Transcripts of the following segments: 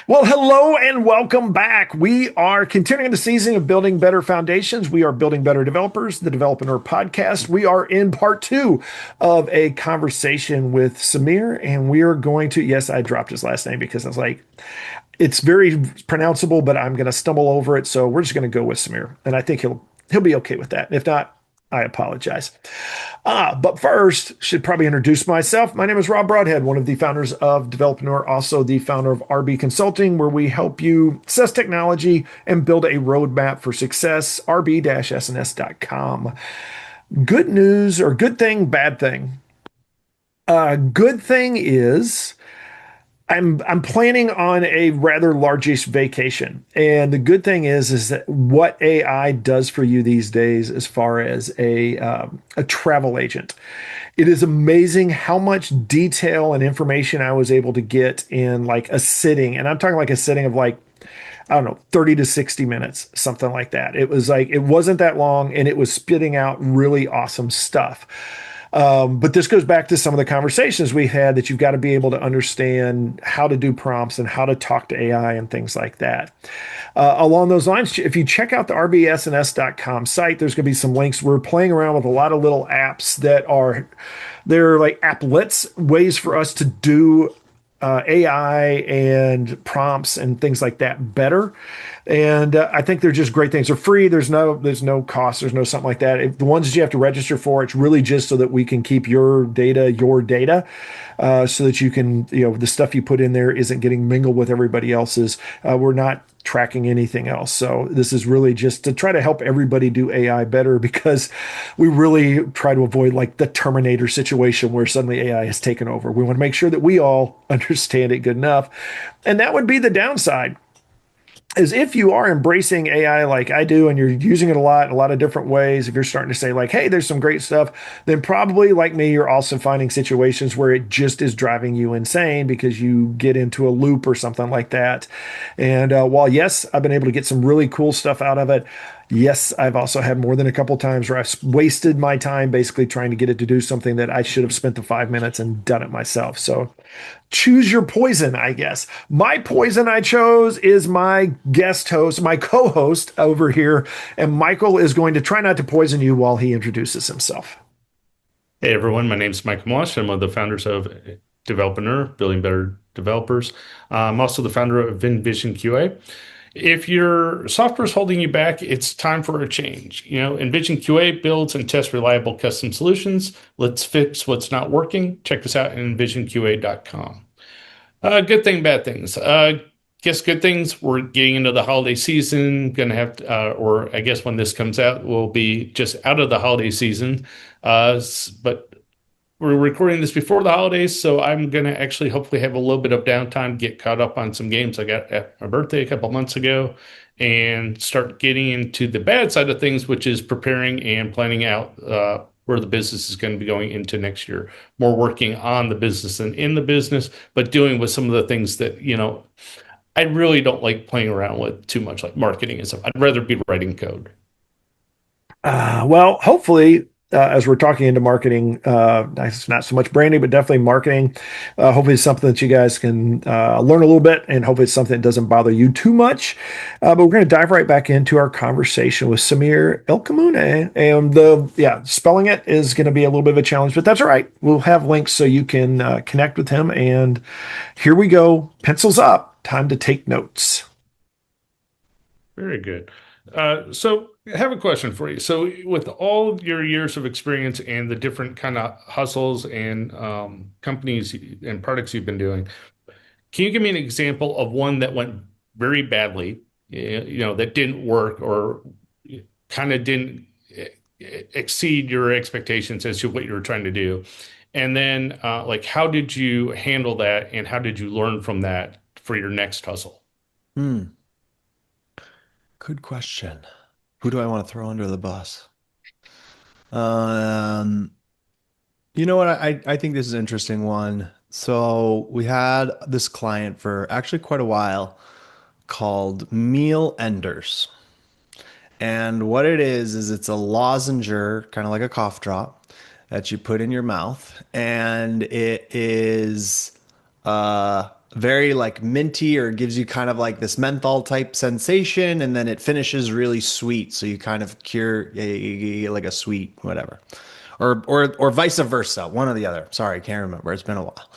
Well, hello and welcome back. We are continuing the season of building better foundations. We are building better developers, the Developer podcast. We are in part two of a conversation with Samir, and we are going to, yes, I dropped his last name because I was like, it's very pronounceable, but I'm going to stumble over it. So we're just going to go with Samir, and I think he'll be okay with that. If not, I apologize. But first, should probably introduce myself. My name is Rob Broadhead, one of the founders of Developneur, also the founder of RB Consulting, where we help you assess technology and build a roadmap for success. rb-sns.com. Good news or good thing, bad thing. Good thing is I'm planning on a rather largish vacation. And the good thing is that what AI does for you these days as far as a travel agent. It is amazing how much detail and information I was able to get in like a sitting. And I'm talking like a sitting of like, I don't know, 30 to 60 minutes, something like that. It was like, it wasn't that long and it was spitting out really awesome stuff. But this goes back to some of the conversations we had that you've got to be able to understand how to do prompts and how to talk to AI and things like that. Along those lines, if you check out the rbsns.com site, there's going to be some links. We're playing around with a lot of little apps they're like applets, ways for us to do AI and prompts and things like that better. And I think they're just great things. They're free. There's no cost. There's no something like that. If the ones that you have to register for, it's really just so that we can keep your data, so that you can, the stuff you put in there isn't getting mingled with everybody else's. We're not tracking anything else. So this is really just to try to help everybody do AI better because we really try to avoid like the Terminator situation where suddenly AI has taken over. We want to make sure that we all understand it good enough. And that would be the downside is if you are embracing AI like I do and you're using it a lot in a lot of different ways, if you're starting to say like, hey, there's some great stuff, then probably like me, you're also finding situations where it just is driving you insane because you get into a loop or something like that. And while yes, I've been able to get some really cool stuff out of it, yes, I've also had more than a couple times where I've wasted my time basically trying to get it to do something that I should have spent the 5 minutes and done it myself. So choose your poison, I guess. My poison I chose is my guest host, my co-host over here, and Michael is going to try not to poison you while he introduces himself. Hey everyone, my name is Mike Moss. I'm one of the founders of Developneur, Building Better Developers. I'm also the founder of Envision QA. If your software is holding you back, it's time for a change. Envision QA builds and tests reliable custom solutions. Let's fix what's not working. Check us out at envisionqa.com. Good thing, bad things. Guess good things. We're getting into the holiday season. Gonna have to, or I guess when this comes out, we'll be just out of the holiday season. But we're recording this before the holidays, so I'm gonna actually hopefully have a little bit of downtime, get caught up on some games I got at my birthday a couple months ago, and start getting into the bad side of things, which is preparing and planning out where the business is going to be going into next year. More working on the business than in the business, but doing with some of the things that, I really don't like playing around with too much, like marketing and stuff. I'd rather be writing code. Well, hopefully, as we're talking into marketing, it's not so much branding, but definitely marketing. Hopefully, it's something that you guys can learn a little bit, and hopefully, it's something that doesn't bother you too much. But we're going to dive right back into our conversation with Samir ElKamouny, and spelling it is going to be a little bit of a challenge, but that's all right. We'll have links so you can connect with him. And here we go. Pencils up. Time to take notes. Very good. So I have a question for you. So with all of your years of experience and the different kind of hustles and companies and products you've been doing, can you give me an example of one that went very badly, that didn't work or kind of didn't exceed your expectations as to what you were trying to do? And then like, how did you handle that and how did you learn from that for your next hustle? Hmm. Good question. Who do I want to throw under the bus? Um, you know what? I think this is an interesting one. So we had this client for actually quite a while called Meal Enders. And what it is it's a lozenger, kind of like a cough drop that you put in your mouth. And it is very like minty, or gives you kind of like this menthol type sensation, and then it finishes really sweet. So you kind of cure like a sweet whatever, or vice versa, one or the other. Sorry, can't remember. It's been a while.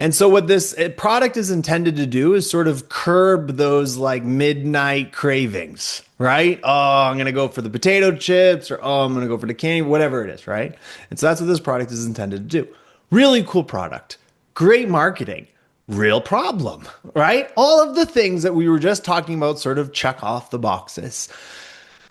And so what this product is intended to do is sort of curb those like midnight cravings, right? Oh, I'm gonna go for the potato chips, or oh, I'm gonna go for the candy, whatever it is, right? And so that's what this product is intended to do. Really cool product, great marketing, real problem, right? All of the things that we were just talking about sort of check off the boxes.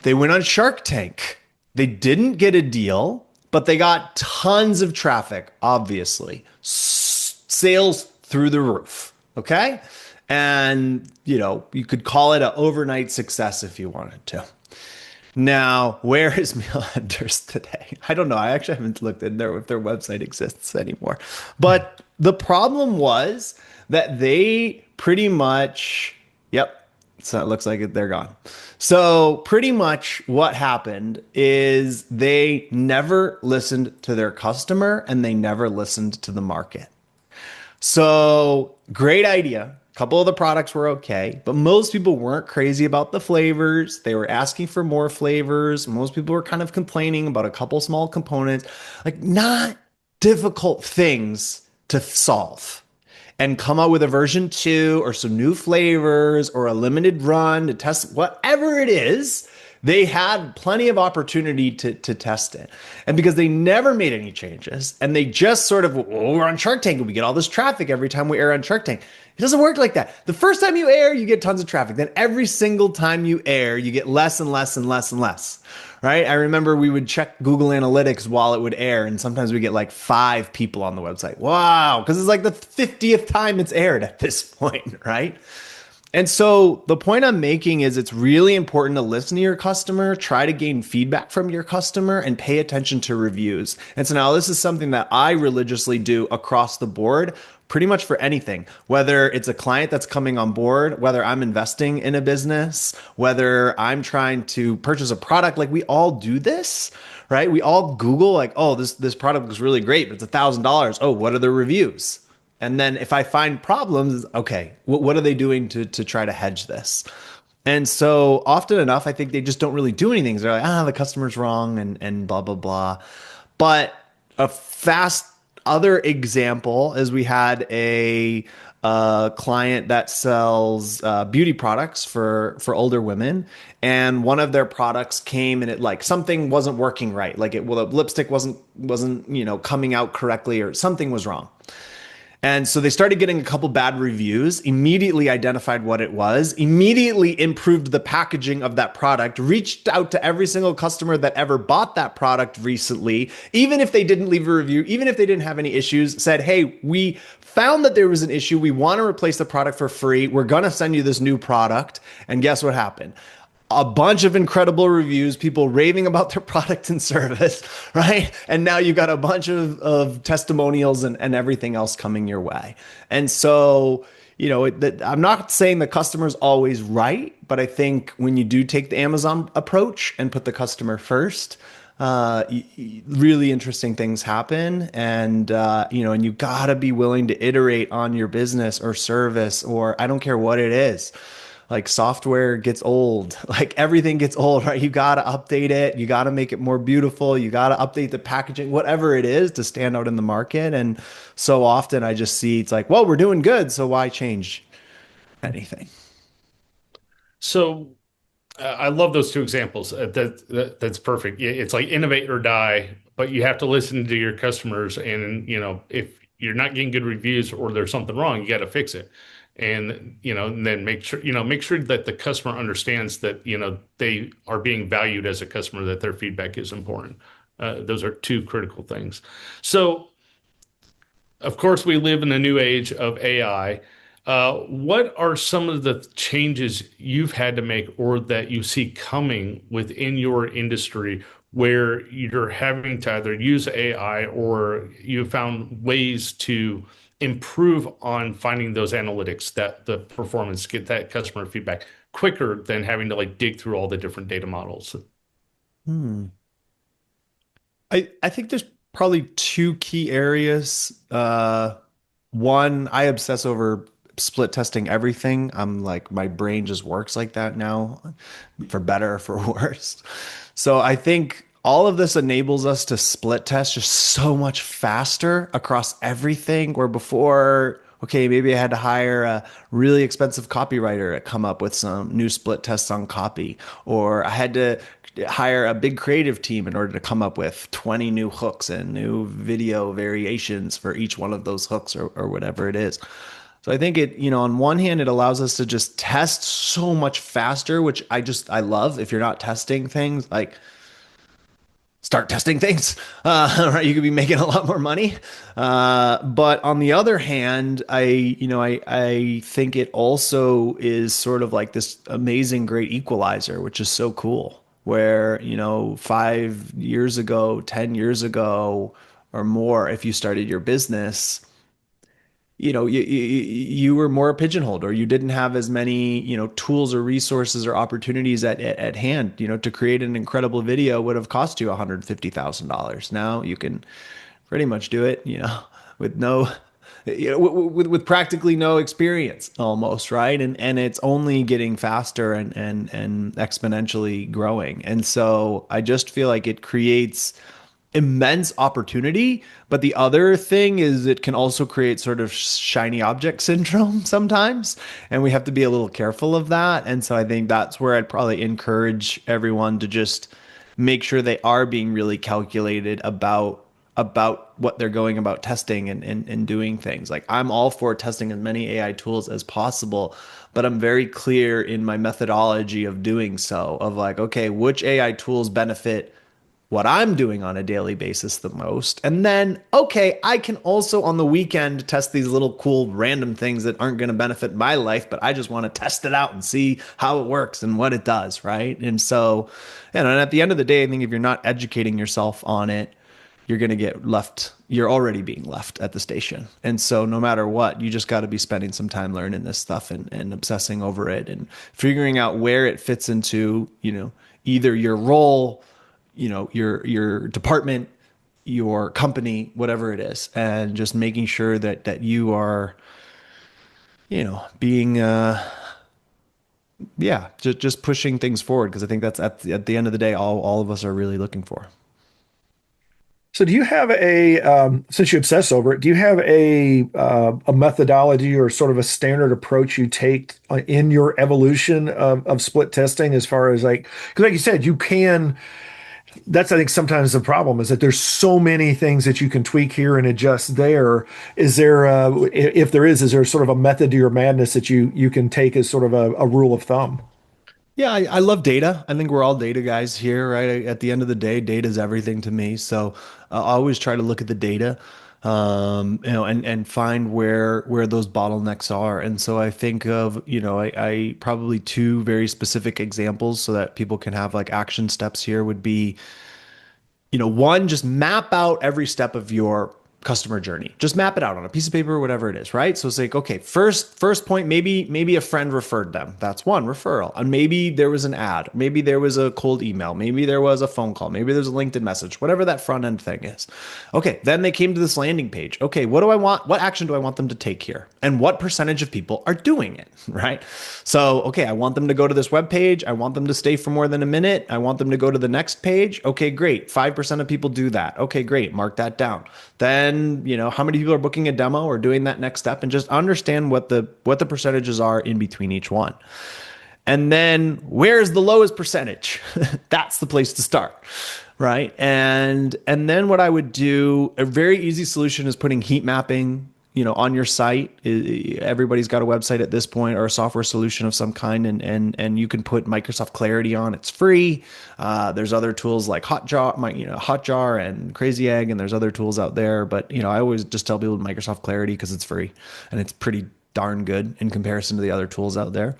They went on Shark Tank. They didn't get a deal, but they got tons of traffic, obviously. Sales through the roof. Okay. And, you could call it an overnight success if you wanted to. Now, where is Meal Enders today? I don't know. I actually haven't looked in there if their website exists anymore. But the problem was that they pretty much, yep, so it looks like they're gone. So pretty much what happened is they never listened to their customer and they never listened to the market. So great idea. A couple of the products were okay, but most people weren't crazy about the flavors. They were asking for more flavors. Most people were kind of complaining about a couple small components, like not difficult things to solve. And come out with a version 2 or some new flavors or a limited run to test whatever it is. They had plenty of opportunity to test it. And because they never made any changes and they just sort of, oh, we're on Shark Tank and we get all this traffic every time we air on Shark Tank. It doesn't work like that. The first time you air, you get tons of traffic. Then every single time you air, you get less and less and less and less. Right? I remember we would check Google Analytics while it would air, and sometimes we get like 5 people on the website. Wow, because it's like the 50th time it's aired at this point, right? And so the point I'm making is it's really important to listen to your customer, try to gain feedback from your customer, and pay attention to reviews. And so now this is something that I religiously do across the board, pretty much for anything, whether it's a client that's coming on board, whether I'm investing in a business, whether I'm trying to purchase a product. Like we all do this, right? We all Google like, oh, this product looks really great, but it's $1,000. Oh, what are the reviews? And then if I find problems, okay, what are they doing to try to hedge this? And so often enough, I think they just don't really do anything. They're like, the customer's wrong and blah, blah, blah. But a fast other example is we had a client that sells beauty products for older women, and one of their products came and it like something wasn't working right, like the lipstick wasn't coming out correctly, or something was wrong. And so they started getting a couple bad reviews, immediately identified what it was, immediately improved the packaging of that product, reached out to every single customer that ever bought that product recently, even if they didn't leave a review, even if they didn't have any issues, said, hey, we found that there was an issue. We want to replace the product for free. We're going to send you this new product. And guess what happened? A bunch of incredible reviews, people raving about their product and service, right? And now you've got a bunch of testimonials and everything else coming your way. And so, I'm not saying the customer's always right, but I think when you do take the Amazon approach and put the customer first, really interesting things happen. And, and you gotta be willing to iterate on your business or service, or I don't care what it is. Like software gets old, like everything gets old, right? You got to update it. You got to make it more beautiful. You got to update the packaging, whatever it is to stand out in the market. And so often I just see it's like, well, we're doing good, so why change anything? So I love those two examples. That's perfect. It's like innovate or die, but you have to listen to your customers. And, if you're not getting good reviews or there's something wrong, you got to fix it. And then make sure that the customer understands that, they are being valued as a customer, that their feedback is important. Those are two critical things. So, of course, we live in a new age of AI. What are some of the changes you've had to make or that you see coming within your industry where you're having to either use AI or you found ways to improve on finding those analytics, that the performance, get that customer feedback quicker than having to like dig through all the different data models? Hmm. I think there's probably two key areas. One, I obsess over split testing everything. I'm like, my brain just works like that now, for better or for worse. So I think all of this enables us to split test just so much faster across everything. Where before, okay, maybe I had to hire a really expensive copywriter to come up with some new split tests on copy, or I had to hire a big creative team in order to come up with 20 new hooks and new video variations for each one of those hooks, or whatever it is. So I think on one hand, it allows us to just test so much faster, which I love. If you're not testing things, like, start testing things. Right, you could be making a lot more money. But on the other hand, I think it also is sort of like this amazing, great equalizer, which is so cool. Where 5 years ago, 10 years ago, or more, if you started your business, you were more pigeonholed, or you didn't have as many tools or resources or opportunities at hand. To create an incredible video would have cost you $150,000. Now you can pretty much do it with no with practically no experience, almost, right? And it's only getting faster and exponentially growing. And so I just feel like it creates immense opportunity. But the other thing is, it can also create sort of shiny object syndrome sometimes. And we have to be a little careful of that. And so I think that's where I'd probably encourage everyone to just make sure they are being really calculated about what they're going about testing and doing things. Like, I'm all for testing as many AI tools as possible, but I'm very clear in my methodology of doing so, of like, okay, which AI tools benefit what I'm doing on a daily basis the most. And then, okay, I can also on the weekend test these little cool random things that aren't going to benefit my life, but I just want to test it out and see how it works and what it does, right? And so, and at the end of the day, I think if you're not educating yourself on it, you're going to get left, you're already being left at the station. And so no matter what, you just got to be spending some time learning this stuff and obsessing over it and figuring out where it fits into, either your role, your department, your company, whatever it is, and just making sure that you are, being, yeah, just pushing things forward. Because I think that's at the end of the day, all of us are really looking for. So do you have since you obsess over it, do you have a methodology or sort of a standard approach you take in your evolution of split testing, as far as like, because like you said, that's, I think, sometimes the problem is that there's so many things that you can tweak here and adjust there. Is there, if there is there sort of a method to your madness that you can take as sort of a rule of thumb? Yeah, I love data. I think we're all data guys here, right? At the end of the day, data is everything to me. So I always try to look at the data, and find where those bottlenecks are. And so I think of, I probably two very specific examples so that people can have like action steps here would be, one, just map out every step of your customer journey. Just map it out on a piece of paper, whatever it is, right? So it's like, okay, first point, maybe a friend referred them. That's one referral. And maybe there was an ad, maybe there was a cold email, maybe there was a phone call, maybe there's a LinkedIn message, whatever that front end thing is. Okay, then they came to this landing page. Okay, what do I want? What action do I want them to take here? And what percentage of people are doing it, right? So, okay, I want them to go to this web page. I want them to stay for more than a minute. I want them to go to the next page. Okay, great. 5% of people do that. Okay, great. Mark that down. Then, how many people are booking a demo or doing that next step, and just understand what the percentages are in between each one. And then where's the lowest percentage? That's the place to start, right? And then what I would do, a very easy solution is putting heat mapping on your site. Everybody's got a website at this point, or a software solution of some kind, and you can put Microsoft Clarity on. It's free. There's other tools like Hotjar and Crazy Egg, and there's other tools out there. But I always just tell people Microsoft Clarity because it's free and it's pretty darn good in comparison to the other tools out there.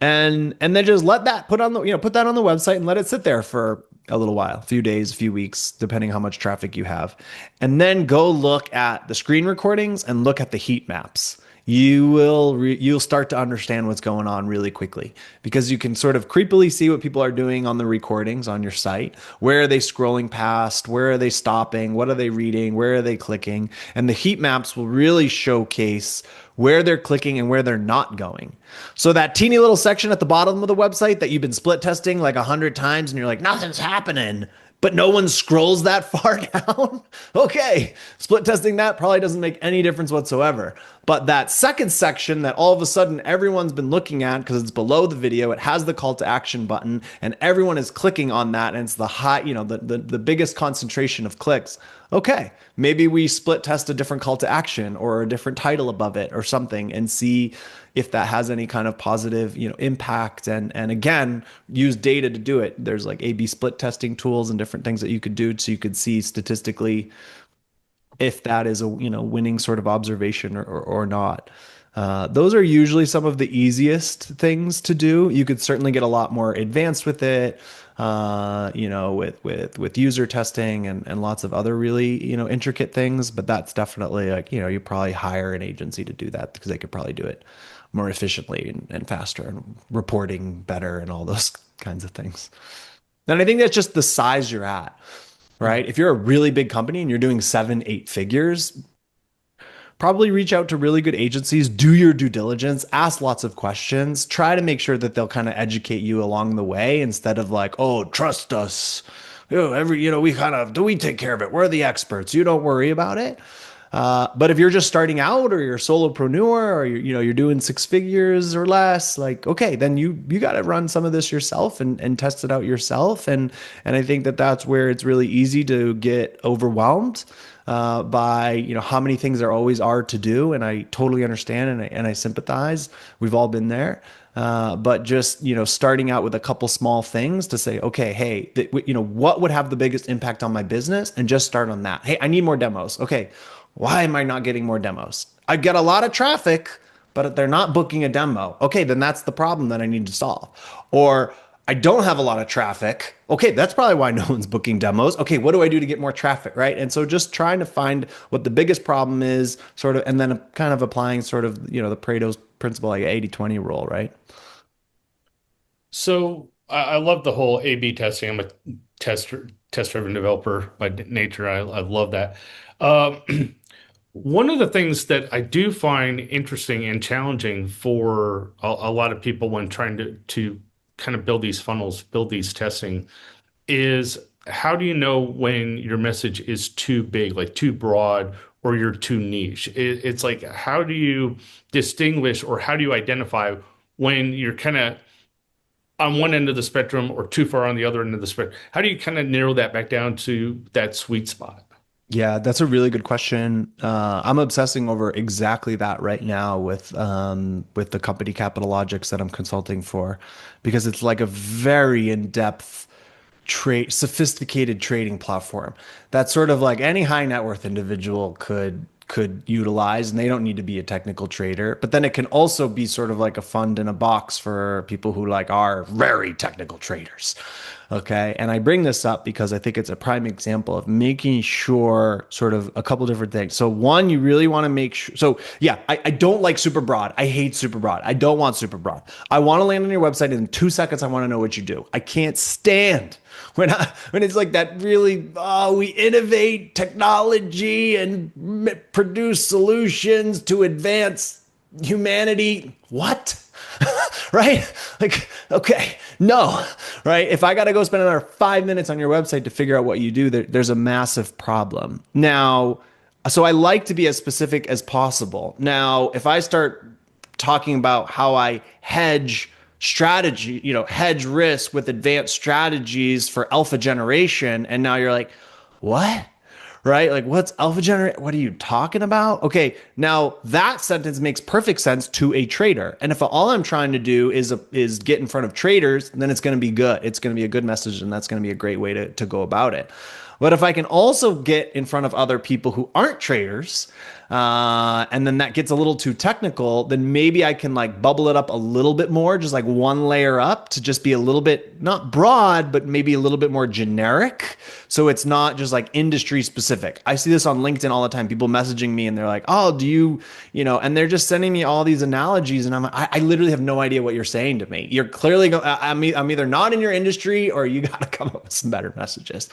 And then just let that put that on the website and let it sit there for a little while, a few days, a few weeks, depending how much traffic you have. And then go look at the screen recordings and look at the heat maps. you'll start to understand what's going on really quickly, because you can sort of creepily see what people are doing on the recordings on your site. Where are they scrolling past? Where are they stopping? What are they reading? Where are they clicking? And the heat maps will really showcase where they're clicking and where they're not going. So that teeny little section at the bottom of the website that you've been split testing like 100 times and you're like, nothing's happening, but no one scrolls that far down. Okay, split testing that probably doesn't make any difference whatsoever. But that second section that all of a sudden everyone's been looking at because it's below the video, it has the call to action button, and everyone is clicking on that, and it's the high, the biggest concentration of clicks. Okay, maybe we split test a different call to action or a different title above it or something, and see if that has any kind of positive, impact. And again, use data to do it. There's like A/B split testing tools and different things that you could do, so you could see statistically if that is a winning sort of observation or not. Those are usually some of the easiest things to do. You could certainly get a lot more advanced with it, with user testing and lots of other really intricate things. But that's definitely like you probably hire an agency to do that, because they could probably do it more efficiently and faster and reporting better and all those kinds of things. And I think that's just the size you're at, right? If you're a really big company and you're doing 7-8 figures, probably reach out to really good agencies, do your due diligence, ask lots of questions, try to make sure that they'll kind of educate you along the way, instead of like, oh, trust us. We take care of it. We're the experts. You don't worry about it. But if you're just starting out, or you're a solopreneur, or you're doing 6 figures or less, like, okay, then you got to run some of this yourself and test it out yourself. And I think that's where it's really easy to get overwhelmed by how many things there always are to do. And I totally understand, and I sympathize. We've all been there. But just starting out with a couple small things to say, okay, hey, what would have the biggest impact on my business, and just start on that. Hey, I need more demos. Okay, why am I not getting more demos? I get a lot of traffic, but they're not booking a demo. Okay, then that's the problem that I need to solve. Or I don't have a lot of traffic. Okay, that's probably why no one's booking demos. Okay, what do I do to get more traffic, right? And so just trying to find what the biggest problem is, sort of, and then kind of applying sort of, the Pareto's principle, like 80-20 rule, right? So I love the whole A/B testing. I'm a test-driven developer by nature. I love that. One of the things that I do find interesting and challenging for a lot of people when trying to kind of build these funnels, build these testing, is how do you know when your message is too big, like too broad, or you're too niche? It's like, how do you distinguish, or how do you identify when you're kind of on one end of the spectrum or too far on the other end of the spectrum? How do you kind of narrow that back down to that sweet spot? Yeah, that's a really good question. I'm obsessing over exactly that right now with the company Capital Logics that I'm consulting for, because it's like a very in-depth sophisticated trading platform that sort of like any high net worth individual could utilize, and they don't need to be a technical trader. But then it can also be sort of like a fund in a box for people who like are very technical traders. Okay. And I bring this up because I think it's a prime example of making sure sort of a couple different things. So one, you really want to make sure. So yeah, I don't like super broad. I hate super broad. I don't want super broad. I want to land on your website in 2 seconds. I want to know what you do. I can't stand when it's like that really, we innovate technology and produce solutions to advance humanity. What? Right? Like, okay, no, right? If I got to go spend another 5 minutes on your website to figure out what you do, there's a massive problem. Now, so I like to be as specific as possible. Now, if I start talking about how I hedge strategy, hedge risk with advanced strategies for alpha generation, and now you're like, what? Right? Like, what's alpha generate? What are you talking about? Okay, now that sentence makes perfect sense to a trader. And if all I'm trying to do is get in front of traders, then it's going to be good. It's going to be a good message, and that's going to be a great way to go about it. But if I can also get in front of other people who aren't traders, and then that gets a little too technical, then maybe I can like bubble it up a little bit more, just like one layer up to just be a little bit not broad, but maybe a little bit more generic. So it's not just like industry specific. I see this on LinkedIn all the time. People messaging me and they're like, "Oh, do you, and they're just sending me all these analogies, and I literally have no idea what you're saying to me. You're clearly going. I'm either not in your industry or you got to come up with some better messages,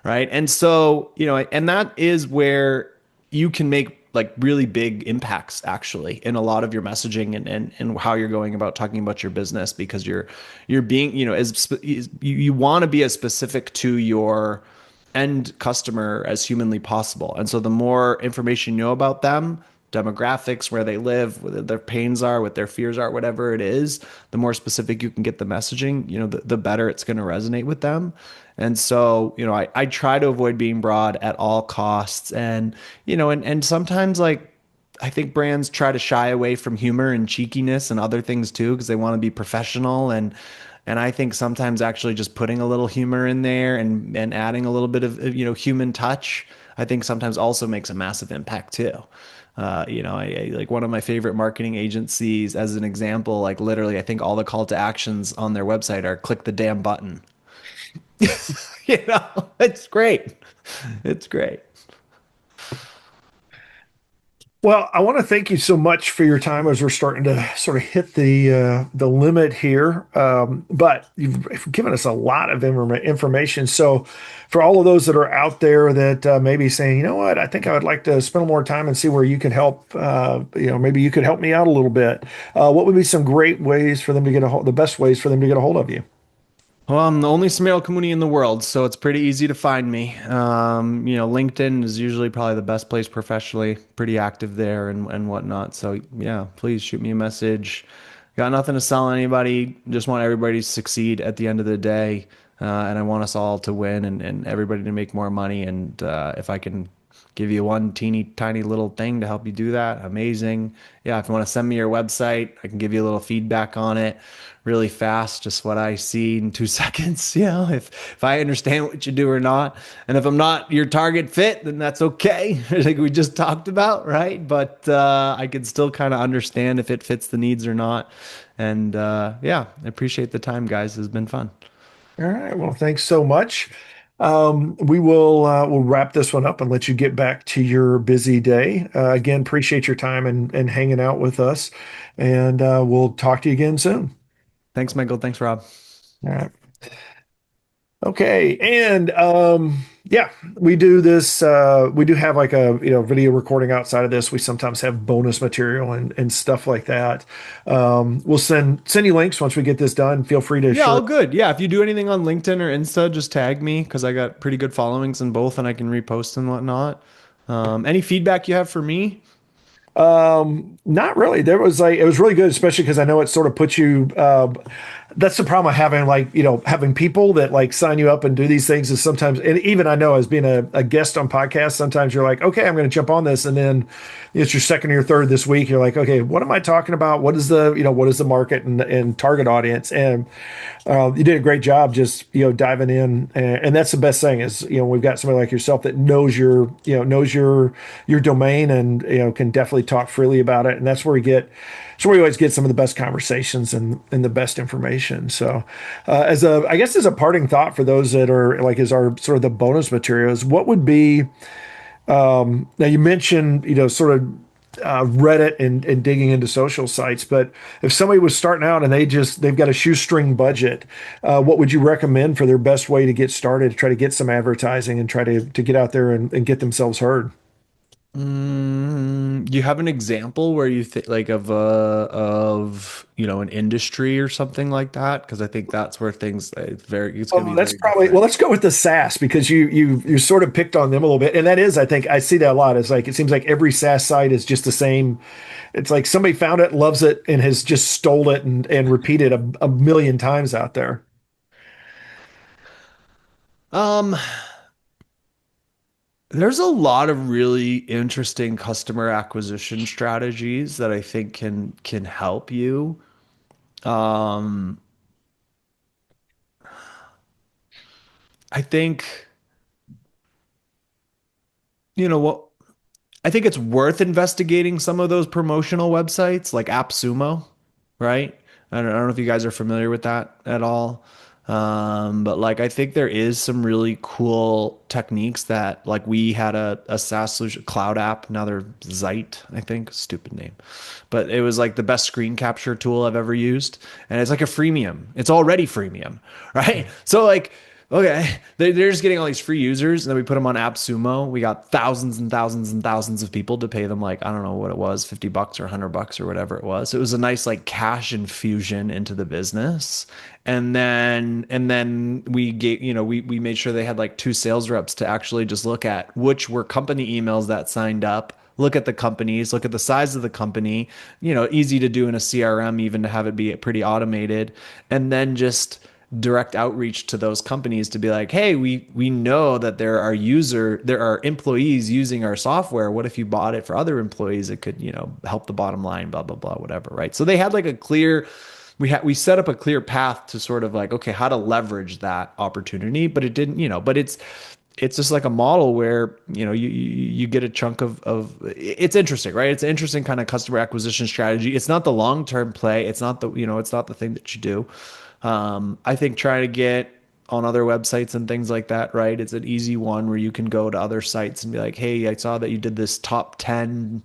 right? And so and that is where you can make like really big impacts actually in a lot of your messaging and how you're going about talking about your business because you're being you want to be as specific to your end customer as humanly possible. And so the more information you know about them, demographics, where they live, what their pains are, what their fears are, whatever it is, the more specific you can get the messaging, the better it's going to resonate with them. And so, I try to avoid being broad at all costs. And sometimes like I think brands try to shy away from humor and cheekiness and other things too, because they want to be professional. And I think sometimes actually just putting a little humor in there and adding a little bit of human touch, I think sometimes also makes a massive impact too. I like one of my favorite marketing agencies as an example, like literally, I think all the call to actions on their website are click the damn button. It's great. It's great. Well, I want to thank you so much for your time as we're starting to sort of hit the limit here. But you've given us a lot of information. So, for all of those that are out there that may be saying, you know what, I think I would like to spend more time and see where you can help. Maybe you could help me out a little bit. What would be some great ways for them to get the best ways for them to get a hold of you? Well, I'm the only Samir ElKamouny in the world, so it's pretty easy to find me. LinkedIn is usually probably the best place professionally, pretty active there and whatnot. So yeah, please shoot me a message. Got nothing to sell anybody. Just want everybody to succeed at the end of the day. And I want us all to win and everybody to make more money. And if I can give you one teeny tiny little thing to help you do that, amazing. Yeah, if you want to send me your website, I can give you a little feedback on it really fast, just what I see in 2 seconds. If I understand what you do or not. And if I'm not your target fit, then that's okay. Like we just talked about, right? But I can still kind of understand if it fits the needs or not. And yeah, I appreciate the time, guys. It's been fun. All right. Well, thanks so much. We'll wrap this one up and let you get back to your busy day. Again, appreciate your time and hanging out with us. And we'll talk to you again soon. Thanks, Michael. Thanks, Rob. All right. Okay. And yeah, we do this. We do have like a video recording outside of this. We sometimes have bonus material and stuff like that. We'll send you links once we get this done. Feel free to Yeah, share. all good. Yeah, if you do anything on LinkedIn or Insta, just tag me because I got pretty good followings in both and I can repost and whatnot. Any feedback you have for me? Not really. There was like it was really good, especially because I know it sort of puts you. That's the problem of having like having people that like sign you up and do these things is sometimes, and even I know as being a guest on podcasts, sometimes you're like, okay, I'm going to jump on this, and then it's your second or your third this week. You're like, okay, what am I talking about? What is the market and target audience? And you did a great job just diving in, and that's the best thing is we've got somebody like yourself that knows your domain and can definitely talk freely about it, and that's where we always get some of the best conversations and the best information. So I guess as a parting thought for those that are like as our sort of the bonus materials, what would be now you mentioned sort of Reddit and digging into social sites, but if somebody was starting out and they've got a shoestring budget, what would you recommend for their best way to get started to try to get some advertising and try to get out there and get themselves heard? Do you have an example where you think like of an industry or something like that? Because I think that's where things it's gonna Oh, be that's very probably different. well. Let's go with the SaaS because you sort of picked on them a little bit, and that is, I think, I see that a lot. It's like it seems like every SaaS site is just the same. It's like somebody found it, loves it, and has just stole it and repeated a million times out there. Um, there's a lot of really interesting customer acquisition strategies that I think can help you. Um, I think you know what? I think it's worth investigating some of those promotional websites like AppSumo, right? I don't know if you guys are familiar with that at all. But like I think there is some really cool techniques that like we had a SaaS solution cloud app. Now they're Zeit, I think. Stupid name. But it was like the best screen capture tool I've ever used. And it's like a freemium. It's already freemium, right? So like okay, they're just getting all these free users, and then we put them on AppSumo. We got thousands and thousands and thousands of people to pay them like I don't know what it was, $50 or $100 or whatever it was. It was a nice like cash infusion into the business, and then we gave we made sure they had like two sales reps to actually just look at which were company emails that signed up. Look at the companies, look at the size of the company, easy to do in a CRM, even to have it be pretty automated, and then just direct outreach to those companies to be like, hey, we know that there are employees using our software. What if you bought it for other employees? It could, help the bottom line, blah, blah, blah, whatever. Right. So they had like we set up a clear path to sort of like, okay, how to leverage that opportunity, but it didn't, but it's just like a model where you get a chunk of it's interesting, right? It's an interesting kind of customer acquisition strategy. It's not the long-term play. It's not it's not the thing that you do. I think try to get on other websites and things like that, right? It's an easy one where you can go to other sites and be like, hey, I saw that you did this top 10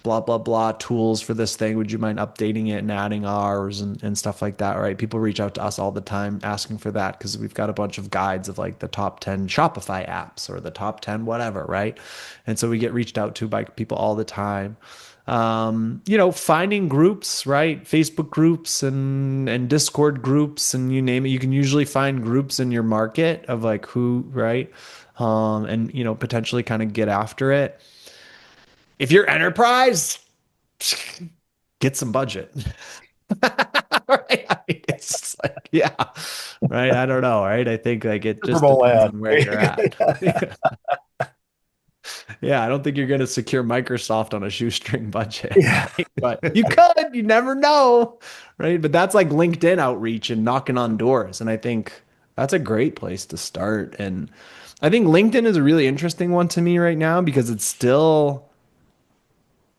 blah, blah, blah tools for this thing. Would you mind updating it and adding ours and stuff like that, right? People reach out to us all the time asking for that because we've got a bunch of guides of like the top 10 Shopify apps or the top 10 whatever, right? And so we get reached out to by people all the time. Finding groups, right? Facebook groups and Discord groups and you name it. You can usually find groups in your market of like who, right? And potentially kind of get after it. If you're enterprise, get some budget. Right? I mean, it's just like, yeah, right. I don't know, right? I think like it just depends on where you're at. Yeah, I don't think you're going to secure Microsoft on a shoestring budget. Yeah. Right? But you could, you never know, right? But that's like LinkedIn outreach and knocking on doors. And I think that's a great place to start. And I think LinkedIn is a really interesting one to me right now because it still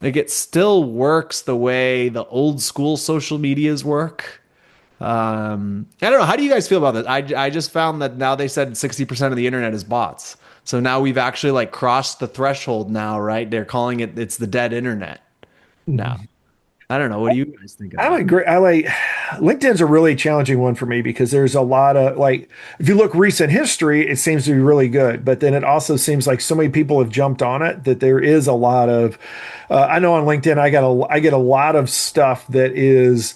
works the way the old school social medias work. I don't know. How do you guys feel about this? I just found that now they said 60% of the internet is bots. So now we've actually like crossed the threshold now, right? They're calling it's the dead internet now. I don't know. What do you guys think of I that? agree. I like LinkedIn's a really challenging one for me because there's a lot of like, if you look recent history, it seems to be really good, but then it also seems like so many people have jumped on it that there is a lot of, I know on LinkedIn, I get a lot of stuff that is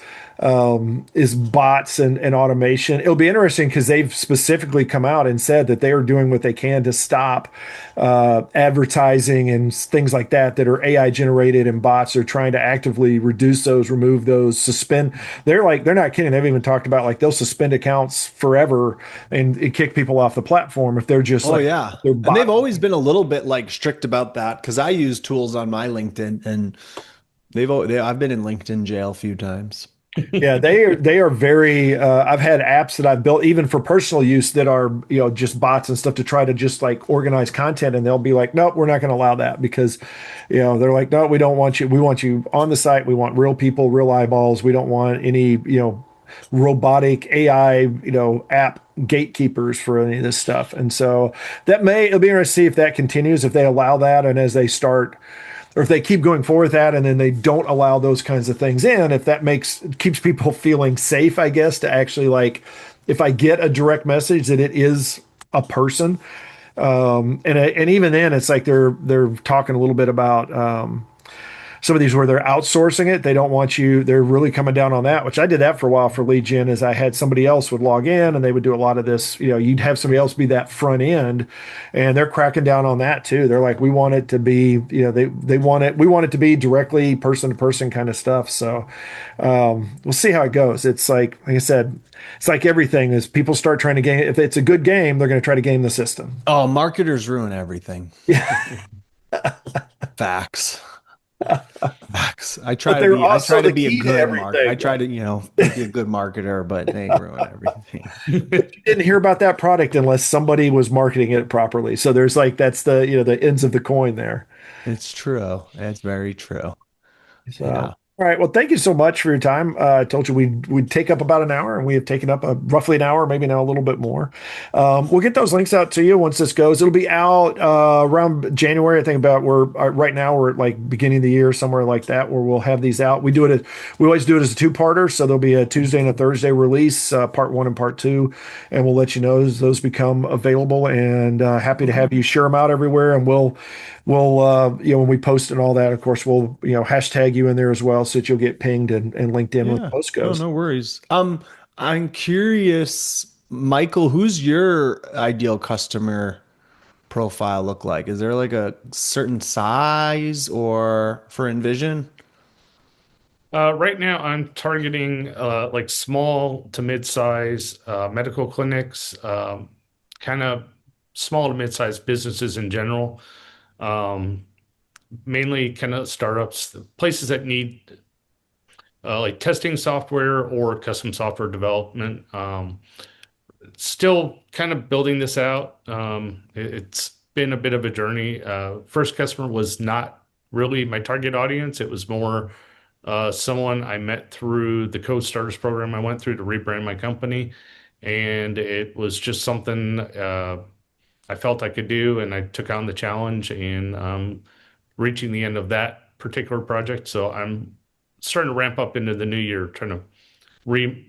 bots and automation. It'll be interesting because they've specifically come out and said that they are doing what they can to stop advertising and things like that are AI generated and bots. They're trying to actively reduce those, remove those, suspend. They're not kidding. They've even talked about like they'll suspend accounts forever and kick people off the platform if they're just Oh like yeah. they're And they've always been a little bit like strict about that because I use tools on my LinkedIn and I've been in LinkedIn jail a few times. Yeah, they are very. I've had apps that I've built even for personal use that are just bots and stuff to try to just like organize content, and they'll be like, nope, we're not going to allow that because they're like, no, we don't want you. We want you on the site. We want real people, real eyeballs. We don't want any robotic AI app gatekeepers for any of this stuff. And so it'll be interesting to see if that continues, if they allow that, and as they start or if they keep going forward with that and then they don't allow those kinds of things in, if that keeps people feeling safe, I guess, to actually like, if I get a direct message that it is a person, and even then it's like they're talking a little bit about some of these where they're outsourcing it. They don't want you. They're really coming down on that, which I did that for a while for lead gen. Is I had somebody else would log in and they would do a lot of this. You'd have somebody else be that front end, and they're cracking down on that too. They're like, we want it to be, they want it. We want it to be directly person to person kind of stuff. So we'll see how it goes. It's like I said, it's like everything is people start trying to game. If it's a good game, they're going to try to game the system. Oh, marketers ruin everything. Yeah. Facts. Max, But they're I also try to the be a key to good I everything. try to, be a good marketer, but they ruin everything. But you didn't hear about that product unless somebody was marketing it properly. So there's like that's the the ends of the coin there. It's true. It's very true. So, Yeah. all right. Well, thank you so much for your time. I told you we'd take up about an hour, and we have taken up roughly an hour, maybe now a little bit more. We'll get those links out to you once this goes. It'll be out around January. I think about we're right now we're at like beginning of the year, somewhere like that, where we'll have these out. We always do it as a two-parter, so there'll be a Tuesday and a Thursday release, part one and part two, and we'll let you know as those become available. And happy to Okay. have you share them out everywhere, and we'll when we post and all that, of course, we'll hashtag you in there as well, so that you'll get pinged and linked in when the Yeah. post No, goes. no worries. I'm curious, Michael, who's your ideal customer profile look like? Is there like a certain size or for Envision? Right now, I'm targeting like small to mid-size medical clinics, kind of small to mid-size businesses in general. Um, Mainly kind of startups, places that need like testing software or custom software development. Still kind of building this out. It's been a bit of a journey. First customer was not really my target audience. It was more someone I met through the Co-Starters program I went through to rebrand my company. And it was just something I felt I could do, and I took on the challenge and reaching the end of that particular project. So I'm starting to ramp up into the new year, trying to re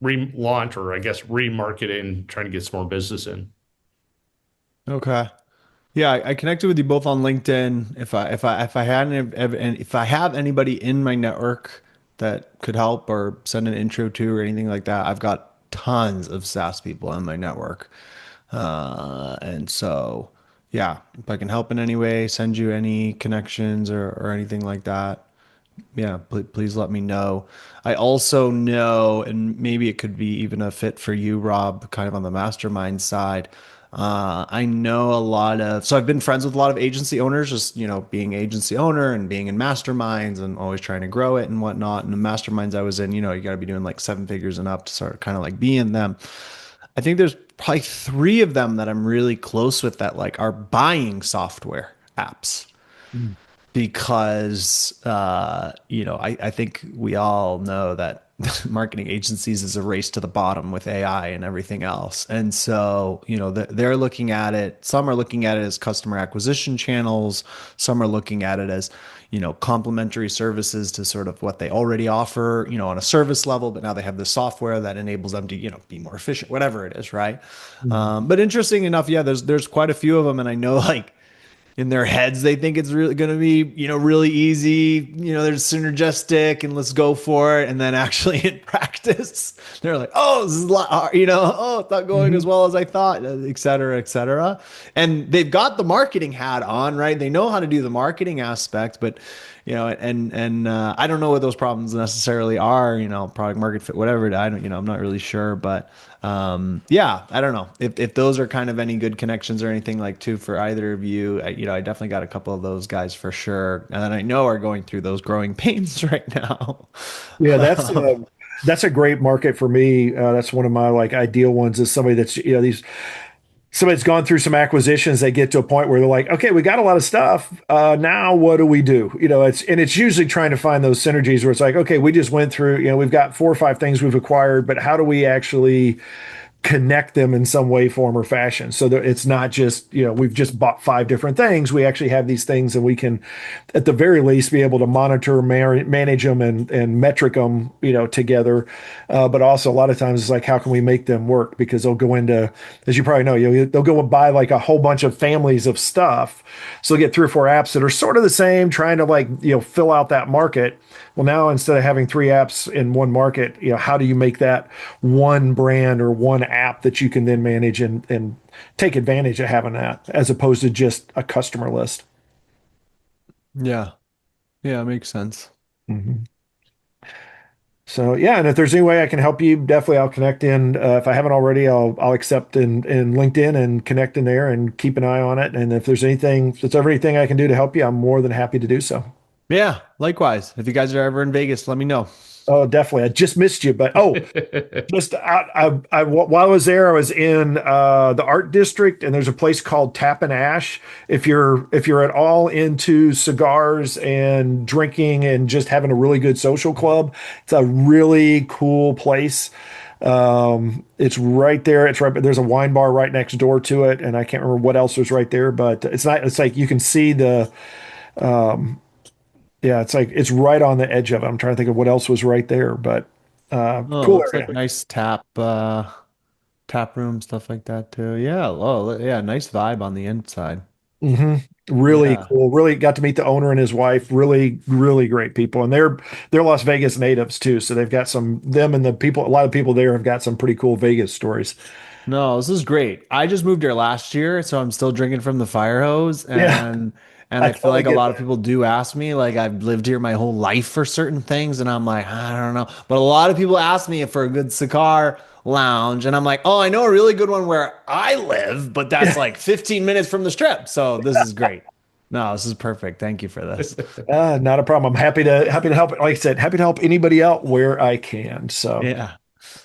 relaunch or I guess remarket it and trying to get some more business in. Okay. Yeah, I connected with you both on LinkedIn. If I hadn't and if I have anybody in my network that could help or send an intro to or anything like that, I've got tons of SaaS people in my network. And so yeah, if I can help in any way, send you any connections or anything like that, yeah, please let me know. I also know, and maybe it could be even a fit for you, Rob, kind of on the mastermind side. I know a lot of, so I've been friends with a lot of agency owners, just, being agency owner and being in masterminds and always trying to grow it and whatnot. And the masterminds I was in, you got to be doing like seven figures and up to sort of kind of like be in them. I think there's probably three of them that I'm really close with that like are buying software apps Mm. because I think we all know that marketing agencies is a race to the bottom with AI and everything else. And so, they're looking at it. Some are looking at it as customer acquisition channels. Some are looking at it as, complementary services to sort of what they already offer, on a service level, but now they have the software that enables them to, be more efficient, whatever it is, right? Mm. But interesting enough, yeah, there's quite a few of them, and I know like in their heads they think it's really going to be really easy, they're synergistic and let's go for it, and then actually in practice they're like, oh, this is a lot hard, oh, it's not going as Mhm. well as I thought, et cetera, et cetera. And they've got the marketing hat on, right? They know how to do the marketing aspect, but and I don't know what those problems necessarily are, product market fit, whatever. I don't, I'm not really sure, but yeah, I don't know if those are kind of any good connections or anything like too for either of you. I definitely got a couple of those guys for sure, and I know are going through those growing pains right now. Yeah, that's a great market for me. That's one of my like ideal ones is somebody that's these somebody's gone through some acquisitions. They get to a point where they're like, okay, we got a lot of stuff. Now what do we do? It's usually trying to find those synergies where it's like, okay, we just went through, we've got four or five things we've acquired, but how do we actually connect them in some way, form, or fashion. So that it's not just, we've just bought five different things. We actually have these things and we can, at the very least, be able to monitor, manage them and metric them, together. But also a lot of times it's like, how can we make them work? Because they'll go into, as you probably know, they'll go and buy like a whole bunch of families of stuff. So they'll get three or four apps that are sort of the same, trying to like, fill out that market. Well, now instead of having three apps in one market, how do you make that one brand or one app that you can then manage and take advantage of having that as opposed to just a customer list? Yeah, yeah, it makes sense. Mhm. So yeah, and if there's any way I can help you, definitely I'll connect in. If I haven't already, I'll accept in LinkedIn and connect in there and keep an eye on it. And if there's ever anything I can do to help you, I'm more than happy to do so. Yeah, likewise. If you guys are ever in Vegas, let me know. Oh, definitely. I just missed you, but just while I was there, I was in the art district, and there's a place called Tap and Ash. If you're at all into cigars and drinking and just having a really good social club, it's a really cool place. It's right there. It's right. There's a wine bar right next door to it, and I can't remember what else was right there, but it's not. It's like you can see the. Yeah, it's like it's right on the edge of it. I'm trying to think of what else was right there, but Oh, it cool looks like area. nice tap room, stuff like that too. Yeah, oh yeah, nice vibe on the inside. hmm Really Yeah. cool. Really got to meet the owner and his wife. Really, really great people, and they're Las Vegas natives too. So they've got some them and the people. A lot of people there have got some pretty cool Vegas stories. No, this is great. I just moved here last year, so I'm still drinking from the fire hose Yeah, and I I feel totally like a get lot of that. people do ask me like I've lived here my whole life for certain things and I'm like, I don't know. But a lot of people ask me for a good cigar lounge and I'm like, "Oh, I know a really good one where I live, but that's Yeah, like 15 minutes from the strip." So this is great. No, this is perfect. Thank you for this. not a problem. I'm happy to help. Like I said, happy to help anybody out where I can. So, Yeah.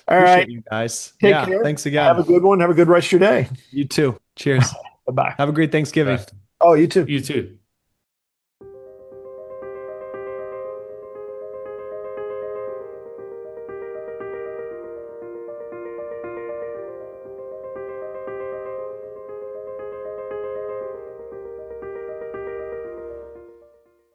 all right, Appreciate you guys. take Yeah, care. thanks Have again. a good one. Have a good rest of your day. You too. Cheers. Bye bye. Have a great Thanksgiving. Oh, you too. You too.